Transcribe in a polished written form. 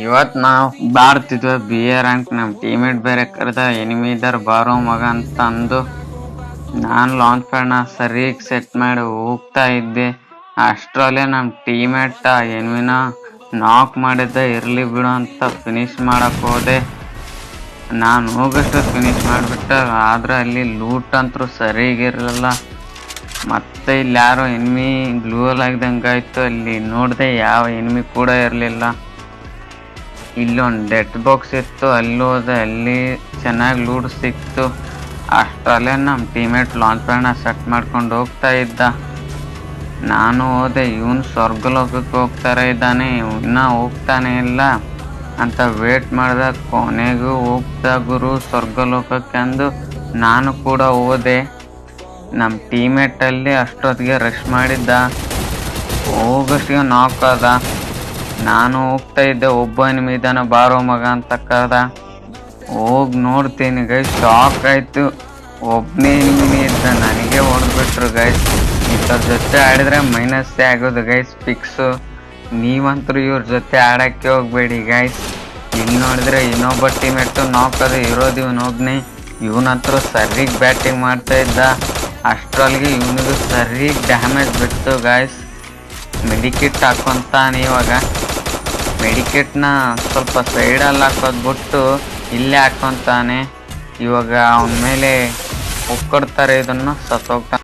ಇವತ್ತು ನಾವು ಬಾರ್ತಿದ್ವಿ B A rank ನಮ್ಮ ಟೀಮೇಟ್ ಬೇರೆ ಕರೆದ ಎನಿಮಿ ಇದಾರ ಬಾರೋ ಮಗ ಅಂತ ಅಂದು ನಾನು ಲಾಂಚ್ ಪ್ಯಾಡ್ನ ಸರಿಯಾಗಿ ಸೆಟ್ ಮಾಡಿ ಹೋಗ್ತಾ ಇದ್ದೆ. ಅಷ್ಟರಲ್ಲೇ ನಮ್ಮ ಟೀಮೇಟ್ ಆ ಎನಿಮಿನ ನಾಕ್ ಮಾಡಿದ್ದ. ಇರಲಿ ಬಿಡು ಅಂತ ಫಿನಿಶ್ ಮಾಡಕ್ಕೆ ಹೋದೆ. ನಾನು ಹೋಗಷ್ಟು ಫಿನಿಶ್ ಮಾಡಿಬಿಟ್ಟ. ಆದ್ರೆ ಅಲ್ಲಿ ಲೂಟ್ ಅಂತೂ ಸರಿಯಾಗಿರಲಿಲ್ಲ. ಮತ್ತೆ ಇಲ್ಲಿ ಯಾರೋ ಎನಿಮಿ ಗ್ಲೂವಲ್ ಆಗಿದಂಗಾಯ್ತು. ಅಲ್ಲಿ ನೋಡಿದೆ ಯಾವ ಎನಿಮಿ ಕೂಡ ಇರಲಿಲ್ಲ. ಇಲ್ಲೊಂದು ಡೆತ್ ಬಾಕ್ಸ್ ಇತ್ತು, ಅಲ್ಲಿ ಹೋದೆ, ಅಲ್ಲಿ ಚೆನ್ನಾಗಿ ಲೂಟ್ ಸಿಕ್ತು. ಅಷ್ಟರಲ್ಲೇ ನಮ್ಮ ಟೀಮೇಟ್ ಲಾಂಚ್ ಪ್ಯಾಡ್ನ ಸೆಟ್ ಮಾಡ್ಕೊಂಡು ಹೋಗ್ತಾ ಇದ್ದ. ನಾನು ಹೋದೆ, ಇವನು ಸ್ವರ್ಗಲೋಕಕ್ಕೆ ಹೋಗ್ತಾರೆ ಇದ್ದಾನೆ, ಇನ್ನೂ ಹೋಗ್ತಾನೆ ಇಲ್ಲ ಅಂತ ವೇಟ್ ಮಾಡಿದ. ಕೊನೆಗೂ ಹೋಗ್ತಾ ಗುರು ಸ್ವರ್ಗಲೋಕಕ್ಕೆ ಅಂದು ನಾನು ಕೂಡ ಹೋದೆ. ನಮ್ಮ ಟೀಮೇಟಲ್ಲಿ ಅಷ್ಟೊತ್ತಿಗೆ ರಶ್ ಮಾಡಿದ್ದ, ಹೋಗಷ್ಟಿಗೆ ನಾಕ್ ಆದ. ನಾನು ಹೋಗ್ತಾ ಇದ್ದೆ, ಒಬ್ಬ ಎನಿಮಿ ಇದ್ದಾನ ಬಾರೋ ಮಗ ಅಂತ ಕರೆದ. ಹೋಗಿ ನೋಡ್ತೀನಿ ಗೈಸ್, ಶಾಕ್ ಆಯಿತು. ಒಬ್ಬನೇ ಎನಿಮಿ ಇದ್ದ, ನನಗೆ ಹೊಡೆದ್ಬಿಟ್ರು ಗೈಸ್. ಇವ್ರ ಜೊತೆ ಆಡಿದ್ರೆ ಮೈನಸ್ಸೇ ಆಗೋದು ಗೈಸ್ ಫಿಕ್ಸು. ನೀವಂತರೂ ಇವ್ರ ಜೊತೆ ಆಡೋಕ್ಕೆ ಹೋಗ್ಬೇಡಿ ಗೈಸ್. ಇಲ್ಲಿ ನೋಡಿದ್ರೆ ಇನ್ನೊಬ್ಬ ಟೀಮೇಟು ನಾಕ್ ಅದು, ಇರೋದು ಇವನೊಬ್ಬನೇ. ಇವನಂತರೂ ಸರಿಯಾಗಿ ಬ್ಯಾಟಿಂಗ್ ಮಾಡ್ತಾ ಇದ್ದ. ಅಷ್ಟರಲ್ಲಿಗೆ ಇವನಿಗೂ ಸರಿಯಾಗಿ ಡ್ಯಾಮೇಜ್ ಬಿಟ್ಟು ಗೈಸ್. ಮೆಡಿಕಿಟ್ ಹಾಕ್ಕೊಂತಾನೆ ಇವಾಗ. ಮೆಡಿಕಿಟ್ನ ಸ್ವಲ್ಪ ಸೈಡಲ್ಲಿ ಹಾಕೋದು ಬಿಟ್ಟು ಇಲ್ಲೇ ಹಾಕ್ಕೊಂತಾನೆ. ಇವಾಗ ಅವನ ಮೇಲೆ ಒಕ್ಕಡ್ತಾರೆ, ಇದನ್ನು ಸತ್ತೋಗ್ತಾನೆ.